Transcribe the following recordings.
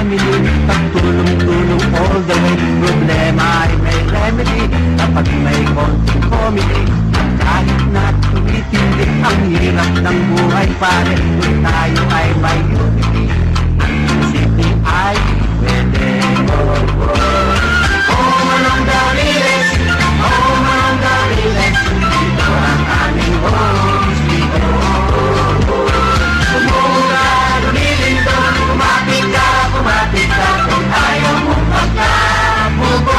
family, pagtulong-tulong all the way. Problema ay may remedy kapag may konting comedy. At kahit na tumitindi ang hirap ng buhay pare, kung tayo ay may unity, ang isipin ay pwede. Oh, manong daliles, oh, manong daliles, dito ang aming home sweet home. Kumuha, lumilindon, kumapit ka, kung ayaw mong magkabubon.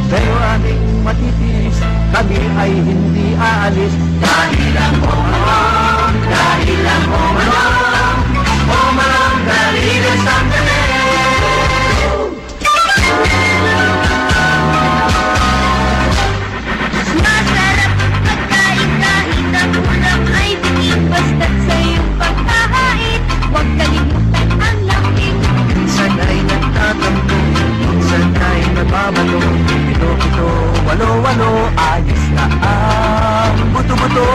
Pero aming matitiis, kami ay hindi aalis. Dahil lang mo manong, dahil lang mo manong, oh manong daliles ang galing. Masarap pagkain kahit ang ulam ay bitin. Basta't sa iyong pagkahain, huwag kalimutan ang lambing. Minsan ay nagtatampo, minsan ay nababato. Pito-pito, walo-walo, ayos na ang buto-buto.